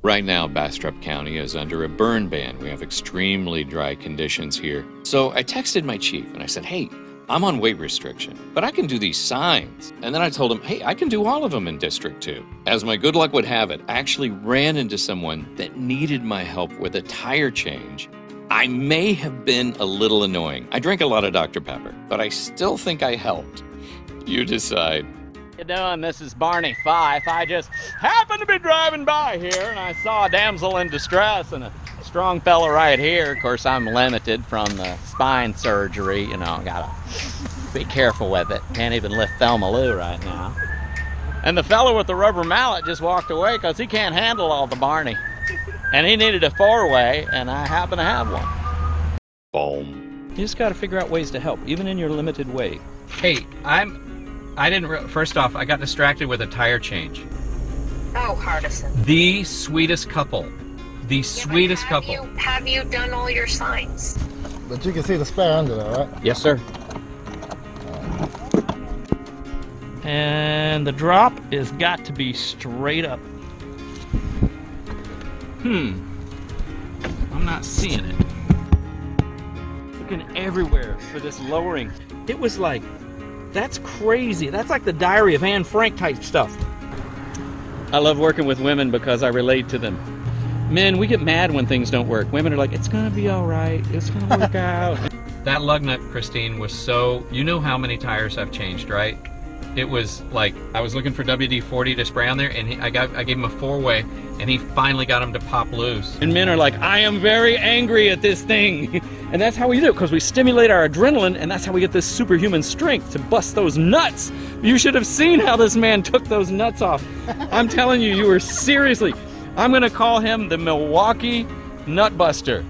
Right now, Bastrop County is under a burn ban. We have extremely dry conditions here. So I texted my chief and I said, hey, I'm on weight restriction, but I can do these signs. And then I told him, hey, I can do all of them in District 2. As my good luck would have it, I actually ran into someone that needed my help with a tire change. I may have been a little annoying. I drink a lot of Dr. Pepper, but I still think I helped. You decide. How you doing? This is Barney Fife. I just happened to be driving by here and I saw a damsel in distress and a strong fella right here. Of course, I'm limited from the spine surgery, you know, gotta be careful with it. Can't even lift Thelma Lou right now. And the fella with the rubber mallet just walked away because he can't handle all the Barney. And he needed a four-way, and I happen to have one. Boom. You just gotta figure out ways to help, even in your limited way. Hey, first off, I got distracted with a tire change. Oh, Hardison. The sweetest couple. The sweetest couple. Have you done all your signs? But you can see the spare under there, right? Yes, sir. And the drop is got to be straight up. I'm not seeing it. Looking everywhere for this lowering. It was like, that's crazy. That's like the Diary of Anne Frank type stuff. I love working with women because I relate to them. Men, we get mad when things don't work. Women are like, it's gonna be all right. It's gonna work out. That lug nut, Christine, was so, you know how many tires I've changed, right? It was like, I was looking for WD-40 to spray on there, and I gave him a four-way, and he finally got him to pop loose. And men are like, I am very angry at this thing. And that's how we do it, because we stimulate our adrenaline, and that's how we get this superhuman strength to bust those nuts. You should have seen how this man took those nuts off. I'm telling you, you were seriously, I'm gonna call him the Milwaukee Nutbuster.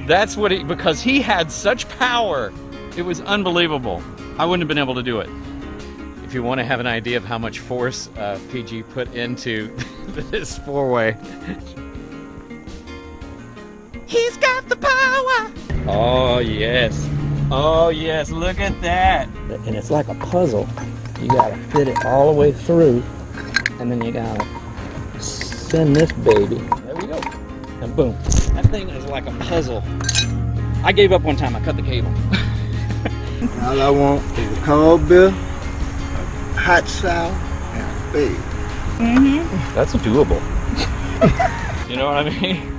That's what because he had such power. It was unbelievable. I wouldn't have been able to do it. If you want to have an idea of how much force PG put into this four-way. He's got the power! Oh, yes. Oh, yes, look at that. And it's like a puzzle. You gotta fit it all the way through, and then you gotta send this baby. There we go. And boom. That thing is like a puzzle. I gave up one time. I cut the cable. All I want is a cold beer, hot shower, and a bed. That's doable. You know what I mean?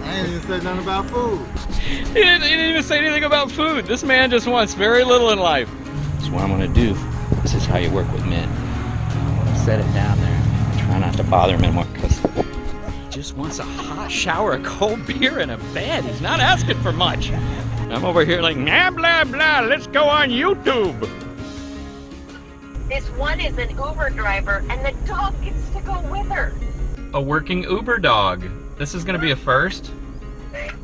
I ain't even said nothing about food. He didn't even say anything about food. This man just wants very little in life. That's what I'm gonna do. This is how you work with men. Set it down there. Try not to bother him anymore because he just wants a hot shower, a cold beer, and a bed. He's not asking for much. I'm over here like, blah, blah, blah, let's go on YouTube. This one is an Uber driver, and the dog gets to go with her. A working Uber dog. This is gonna be a first.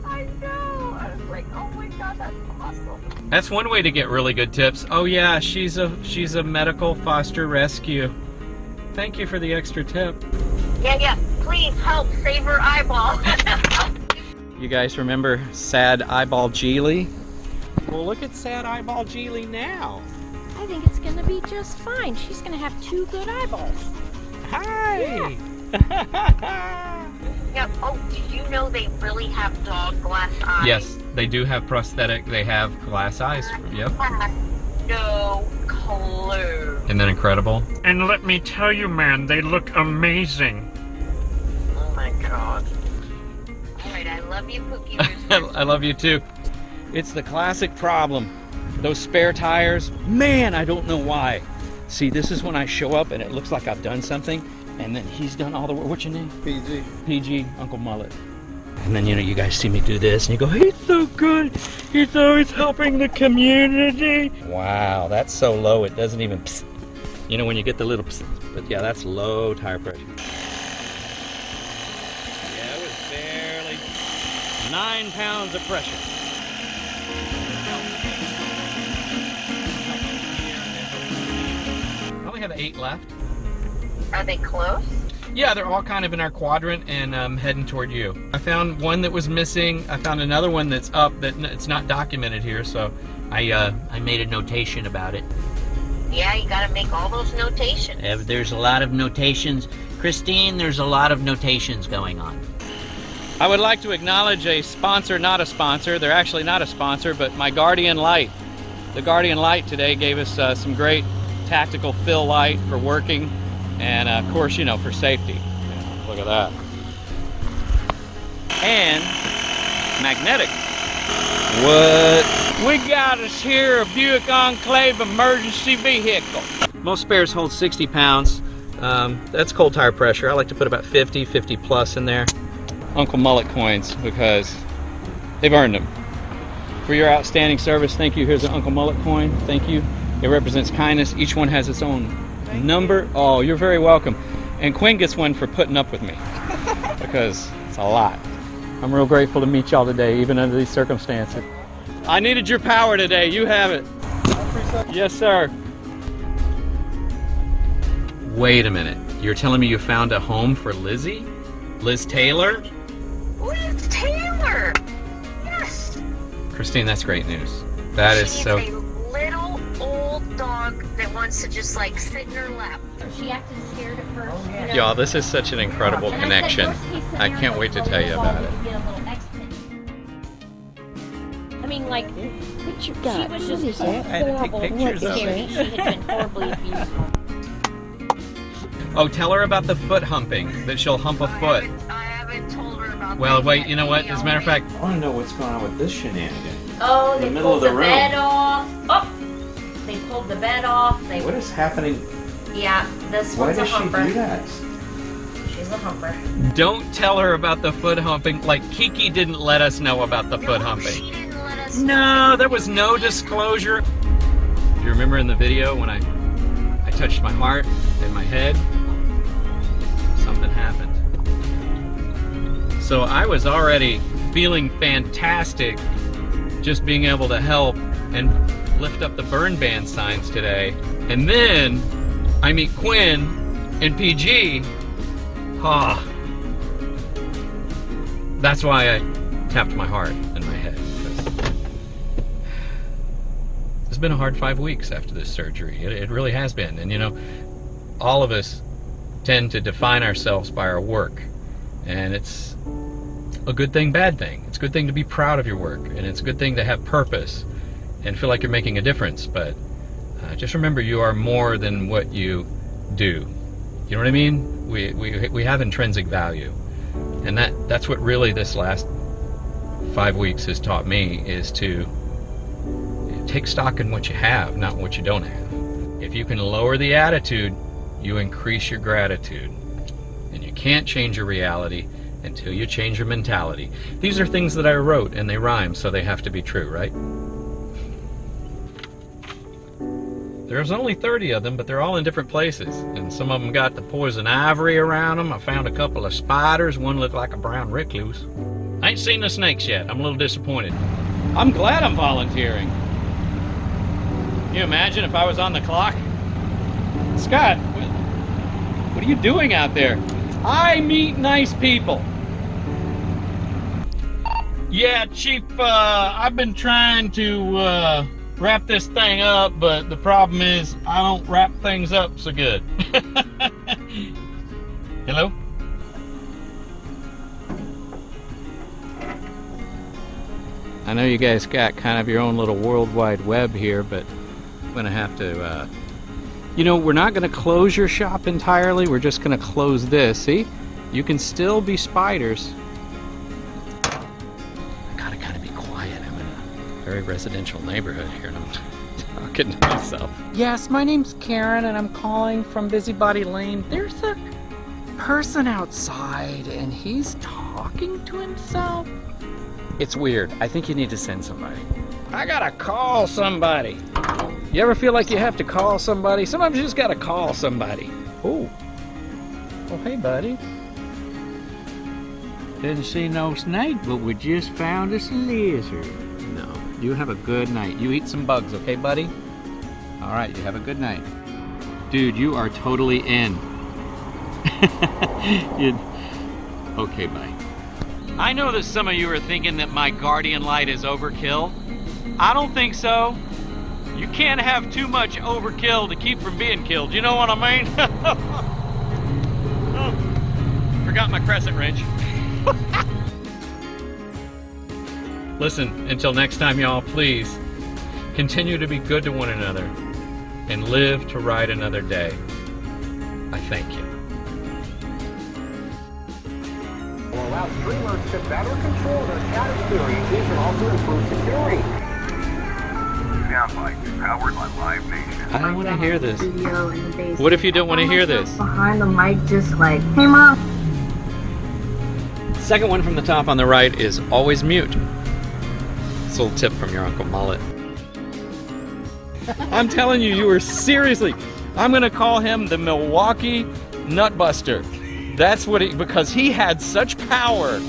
I know. I was like, oh my God, that's awesome. That's one way to get really good tips. Oh yeah, she's a medical foster rescue. Thank you for the extra tip. Yeah. Please help save her eyeball. You guys remember Sad Eyeball Geely? Well, look at Sad Eyeball Geely now. I think it's gonna be just fine. She's gonna have two good eyeballs. Hi! Yeah. Oh, do you know they really have dog glass eyes? Yes, they do have prosthetic. They have glass eyes. Yep. No clue. Isn't that incredible? And let me tell you, man, they look amazing. Oh my God. Alright, I love you, Pookie Rooster. I love you too. It's the classic problem. Those spare tires, man, I don't know why. See, this is when I show up and it looks like I've done something, and then he's done all the work. What's your name? PG. PG, Uncle Mullet. And then, you know, you guys see me do this, and you go, he's so good. He's always helping the community. Wow, that's so low, it doesn't even psst. You know, when you get the little psst, but yeah, that's low tire pressure. Yeah, it was barely 9 pounds of pressure. I only have 8 left. Are they close? Yeah, they're all kind of in our quadrant and heading toward you. I found one that was missing. I found another one that's up that it's not documented here, so I made a notation about it. Yeah, you gotta make all those notations. There's a lot of notations Christine, there's a lot of notations going on. I would like to acknowledge a sponsor, not a sponsor. They're actually not a sponsor, but my Guardian Light. The Guardian Light today gave us some great tactical fill light for working, and of course, you know, for safety. Yeah, look at that. And magnetic. What? We got us here a Buick Enclave emergency vehicle. Most spares hold 60 pounds. That's cold tire pressure. I like to put about 50 plus in there. Uncle Mullet coins, because they've earned them. For your outstanding service, thank you. Here's an Uncle Mullet coin. Thank you. It represents kindness. Each one has its own number. Oh, you're very welcome. And Quinn gets one for putting up with me, because it's a lot. I'm real grateful to meet y'all today, even under these circumstances. I needed your power today. You have it. Yes, sir. Wait a minute. You're telling me you found a home for Lizzie? Liz Taylor? Liz Taylor! Yes! Christine, that's great news. That is so... She's a little old dog that wants to just like sit in her lap. She acted scared at first. You know? Y'all, this is such an incredible And connection. I said, "Worst case I can't wait to tell you about it. Get a little exit." I mean, like, What you she got? was What just is that? horrible. pictures of Scary. it. She had been horribly abused. Oh, tell her about the foot humping, that she'll hump a foot. I haven't told her about Well, that wait, yet. you know what? As a matter of fact, I want to know what's going on with this shenanigan. Oh, In they the middle pulled of the the room. bed off. Oh, they pulled the bed off. They, What is happening? yeah, this Why one's a does she humper. do that? She's a humper. don't tell her about the foot humping. Like, Kiki didn't let us know about the foot No, humping. she didn't let us No, there was no disclosure. Do you remember in the video when I touched my heart and my head? Something happened. So I was already feeling fantastic just being able to help and lift up the burn ban signs today. And then I meet Quinn and PG. Ah. That's why I tapped my heart and my head. It's been a hard 5 weeks after this surgery. It really has been. And you know, all of us tend to define ourselves by our work. And it's a good thing, bad thing. It's a good thing to be proud of your work. And it's a good thing to have purpose and feel like you're making a difference. But just remember, you are more than what you do. You know what I mean? We have intrinsic value. And that's what really this last 5 weeks has taught me, is to take stock in what you have, not what you don't have. If you can lower the attitude, you increase your gratitude. And you can't change your reality until you change your mentality. These are things that I wrote, and they rhyme, so they have to be true, right? There's only 30 of them, but they're all in different places. And some of them got the poison ivory around them. I found a couple of spiders. One looked like a brown recluse. I ain't seen the snakes yet. I'm a little disappointed. I'm glad I'm volunteering. Can you imagine if I was on the clock? Scott, what are you doing out there? I meet nice people. Yeah, Chief, I've been trying to wrap this thing up, but the problem is I don't wrap things up so good. Hello? I know you guys got kind of your own little World Wide Web here, but I'm gonna have to, you know, we're not gonna close your shop entirely, we're just gonna close this. See? You can still be spiders. I gotta kind of be quiet. I'm in a very residential neighborhood here, and I'm talking to myself. Yes, my name's Karen, and I'm calling from Busybody Lane. There's a person outside, and he's talking to himself. It's weird. I think you need to send somebody. I gotta call somebody. You ever feel like you have to call somebody? Sometimes you just gotta call somebody. Oh. Oh, hey, buddy. Didn't see no snake, but we just found us a lizard. No. You have a good night. You eat some bugs, okay, buddy? All right, you have a good night. Dude, you are totally in. Okay, bye. I know that some of you are thinking that my Guardian Light is overkill. I don't think so. You can't have too much overkill to keep from being killed. You know what I mean? forgot my crescent wrench. Listen, until next time, y'all, please continue to be good to one another and live to ride another day. I thank you. Will allow streamers to better control their chat experiences and also improve security. Soundbite is powered by Live Nation. I don't want to hear this. What if you don't want to hear this? Behind the mic, just like, hey mom. Second one from the top on the right is always mute. It's a little tip from your Uncle Mullet. I'm telling you, you are seriously. I'm going to call him the Milwaukee Nutbuster. That's what because he had such power